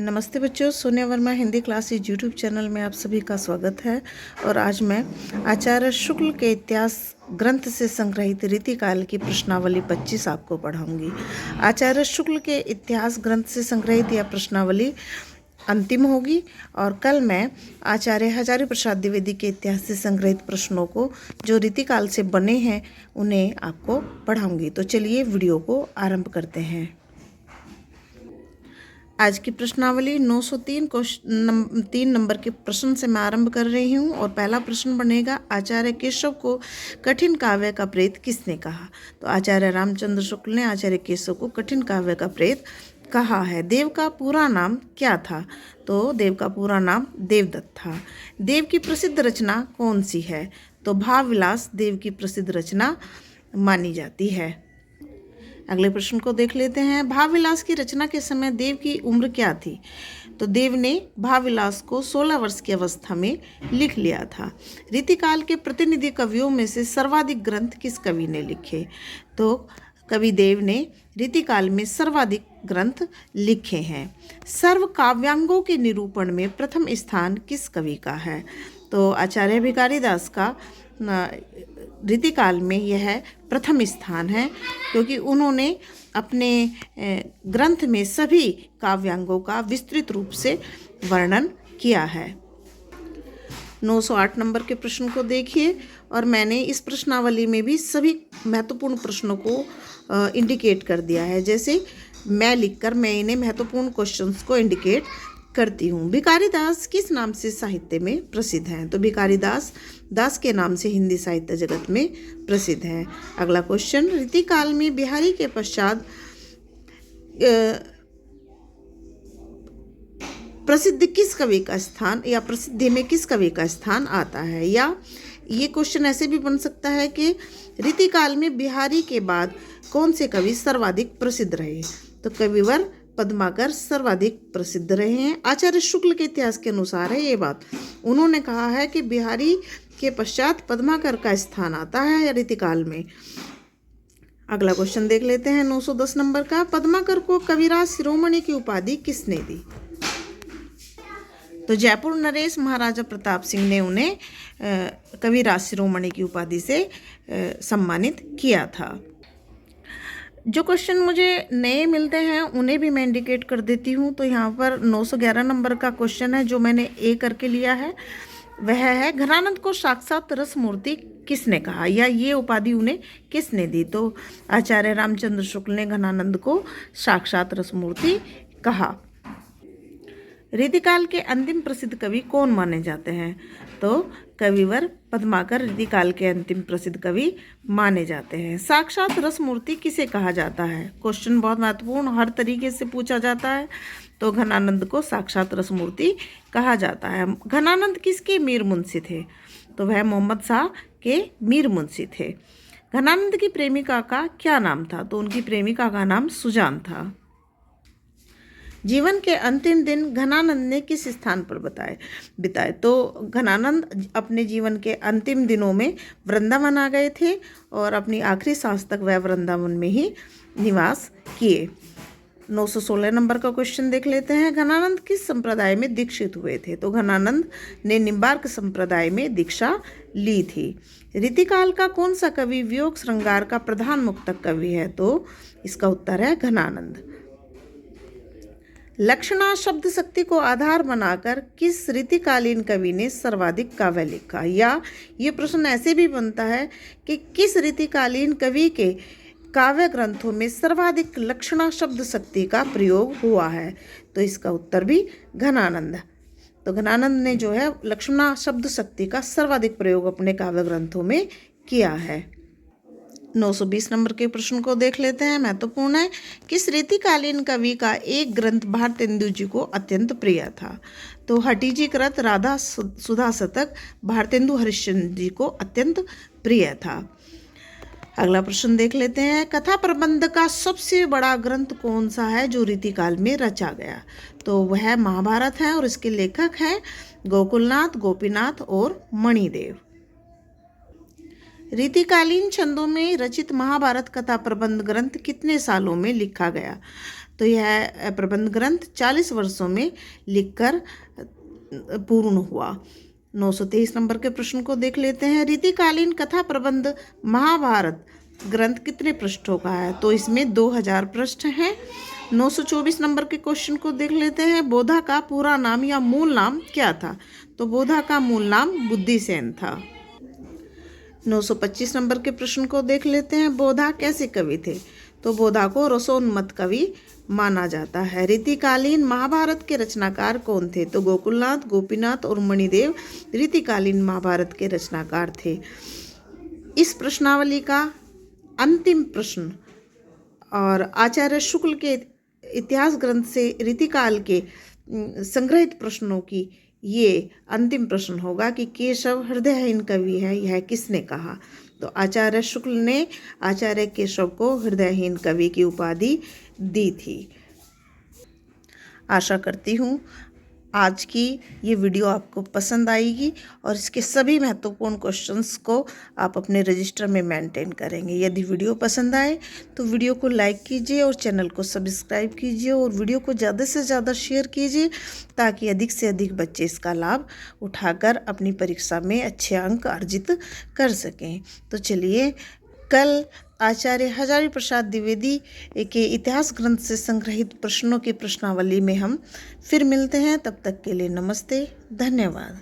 नमस्ते बच्चों, Sonia Verma Hindi classes YouTube channel में आप सभी का स्वागत है। और आज मैं आचार्य शुक्ल के इतिहास ग्रंथ से संग्रहित रीतिकाल की प्रश्नावली 25 आपको पढ़ाऊंगी। आचार्य शुक्ल के इतिहास ग्रंथ से संग्रहित यह प्रश्नावली अंतिम होगी और कल मैं आचार्य हजारी प्रसाद द्विवेदी के इतिहास से संग्रहित प्रश्नों को जो रीतिकाल से बने हैं उन्हें आपको पढ़ाऊंगी। तो चलिए वीडियो को आरंभ करते हैं। आज की प्रश्नावली 903 3 नंबर के प्रश्न से मैं आरंभ कर रही हूँ और पहला प्रश्न बनेगा, आचार्य केशव को कठिन काव्य का प्रेत किसने कहा? तो आचार्य रामचंद्र शुक्ल ने आचार्य केशव को कठिन काव्य का प्रेत कहा है। देव का पूरा नाम क्या था? तो देव का पूरा नाम देवदत्त था। देव की प्रसिद्ध रचना कौन सी है? तो भाव विलास देव की प्रसिद्ध रचना मानी जाती है। अगले प्रश्न को देख लेते हैं। भावविलास की रचना के समय देव की उम्र क्या थी? तो देव ने भावविलास को 16 वर्ष की अवस्था में लिख लिया था। रीतिकाल के प्रतिनिधि कवियों में से सर्वाधिक ग्रंथ किस कवि ने लिखे? तो कवि देव ने रीतिकाल में सर्वाधिक ग्रंथ लिखे हैं। सर्व काव्यांगों के निरूपण में प्रथम स्थान किस कवि का है? तो आचार्य भिखारीदास का रीतिकाल में यह प्रथम स्थान है, क्योंकि उन्होंने अपने ग्रंथ में सभी काव्यांगों का विस्तृत रूप से वर्णन किया है। 908 नंबर के प्रश्न को देखिए और मैंने इस प्रश्नावली में भी सभी महत्वपूर्ण प्रश्नों को इंडिकेट कर दिया है। जैसे मैं लिखकर मैं इन्हें महत्वपूर्ण क्वेश्चंस को इंडिकेट करती हूँ। भिखारीदास किस नाम से साहित्य में प्रसिद्ध हैं? तो भिखारीदास दास के नाम से हिंदी साहित्य जगत में प्रसिद्ध हैं। अगला क्वेश्चन, रीतिकाल में बिहारी के पश्चात प्रसिद्ध किस कवि का स्थान या प्रसिद्धि में किस कवि का स्थान आता है? या ये क्वेश्चन ऐसे भी बन सकता है कि रीतिकाल में बिहारी के बाद कौन से कवि सर्वाधिक प्रसिद्ध रहे? तो कविवर पद्माकर सर्वाधिक प्रसिद्ध रहे हैं। आचार्य शुक्ल के इतिहास के अनुसार है ये बात। उन्होंने कहा है कि बिहारी के पश्चात पद्माकर का स्थान आता है रीतिकाल में। अगला क्वेश्चन देख लेते हैं 910 नंबर का। पद्माकर को कविराज शिरोमणि की उपाधि किसने दी? तो जयपुर नरेश महाराजा प्रताप सिंह ने उन्हें कविराज शिरोमणि की उपाधि से सम्मानित किया था। जो क्वेश्चन मुझे नए मिलते हैं उन्हें भी मैं इंडिकेट कर देती हूँ। तो यहाँ पर 911 नंबर का क्वेश्चन है जो मैंने ए करके लिया है, वह है घनानंद को साक्षात रसमूर्ति किसने कहा या ये उपाधि उन्हें किसने दी? तो आचार्य रामचंद्र शुक्ल ने घनानंद को साक्षात रसमूर्ति कहा। रीतिकाल के अंतिम प्रसिद्ध कवि कौन माने जाते हैं? तो कविवर पद्माकर रीतिकाल के अंतिम प्रसिद्ध कवि माने जाते हैं। साक्षात रसमूर्ति किसे कहा जाता है? क्वेश्चन बहुत महत्वपूर्ण, हर तरीके से पूछा जाता है। तो घनानंद को साक्षात रसमूर्ति कहा जाता है। घनानंद किसके मीर मुंशी थे? तो वह मोहम्मद शाह के मीर मुंशी थे। घनानंद की प्रेमिका का क्या नाम था? तो उनकी प्रेमिका का नाम सुजान था। जीवन के अंतिम दिन घनानंद ने किस स्थान पर बिताए? तो घनानंद अपने जीवन के अंतिम दिनों में वृंदावन आ गए थे और अपनी आखिरी सांस तक वह वृंदावन में ही निवास किए। 916 नंबर का क्वेश्चन देख लेते हैं। घनानंद किस संप्रदाय में दीक्षित हुए थे? तो घनानंद ने निम्बार्क संप्रदाय में दीक्षा ली थी। रीतिकाल का कौन सा कवि वियोग श्रृंगार का प्रधान मुक्तक कवि है? तो इसका उत्तर है घनानंद। लक्षणा शब्द शक्ति को आधार बनाकर किस रीतिकालीन कवि ने सर्वाधिक काव्य लिखा? या ये प्रश्न ऐसे भी बनता है कि किस रीतिकालीन कवि के काव्य ग्रंथों में सर्वाधिक लक्षणा शब्द शक्ति का प्रयोग हुआ है? तो इसका उत्तर भी घनानंद। तो घनानंद ने जो है लक्षणा शब्द शक्ति का सर्वाधिक प्रयोग अपने काव्य ग्रंथों में किया है। 920 नंबर के प्रश्न को देख लेते हैं, महत्वपूर्ण है। किस रीतिकालीन कवि का एक ग्रंथ भारतेंदु जी को अत्यंत प्रिय था? तो हठीजी कृत राधा सुधा शतक भारतेंदु हरिश्चंद्र जी को अत्यंत प्रिय था। अगला प्रश्न देख लेते हैं। कथा प्रबंध का सबसे बड़ा ग्रंथ कौन सा है जो रीतिकाल में रचा गया? तो वह महाभारत है और इसके लेखक हैं गोकुलनाथ, गोपीनाथ और मणिदेव। रीतिकालीन छंदों में रचित महाभारत कथा प्रबंध ग्रंथ कितने सालों में लिखा गया? तो यह प्रबंध ग्रंथ 40 वर्षों में लिखकर पूर्ण हुआ। 923 नंबर के प्रश्न को देख लेते हैं। रीतिकालीन कथा प्रबंध महाभारत ग्रंथ कितने पृष्ठों का है? तो इसमें 2000 पृष्ठ हैं। 924 नंबर के क्वेश्चन को देख लेते हैं। बोधा का पूरा नाम या मूल नाम क्या था? तो बोधा का मूल नाम बुद्धिसेन था। 925 नंबर के प्रश्न को देख लेते हैं। बोधा कैसे कवि थे? तो बोधा को रसोन्मत्त कवि माना जाता है। रीतिकालीन महाभारत के रचनाकार कौन थे? तो गोकुलनाथ, गोपीनाथ और मणिदेव रीतिकालीन महाभारत के रचनाकार थे। इस प्रश्नावली का अंतिम प्रश्न और आचार्य शुक्ल के इतिहास ग्रंथ से रीतिकाल के संग्रहित प्रश्नों की ये अंतिम प्रश्न होगा कि केशव हृदयहीन कवि है, यह किसने कहा? तो आचार्य शुक्ल ने आचार्य केशव को हृदयहीन कवि की उपाधि दी थी। आशा करती हूँ आज की ये वीडियो आपको पसंद आएगी और इसके सभी महत्वपूर्ण क्वेश्चंस को आप अपने रजिस्टर में मेंटेन करेंगे। यदि वीडियो पसंद आए तो वीडियो को लाइक कीजिए और चैनल को सब्सक्राइब कीजिए और वीडियो को ज़्यादा से ज़्यादा शेयर कीजिए ताकि अधिक से अधिक बच्चे इसका लाभ उठाकर अपनी परीक्षा में अच्छे अंक अर्जित कर सकें। तो चलिए कल आचार्य हजारी प्रसाद द्विवेदी के इतिहास ग्रंथ से संग्रहित प्रश्नों की प्रश्नावली में हम फिर मिलते हैं। तब तक के लिए नमस्ते, धन्यवाद।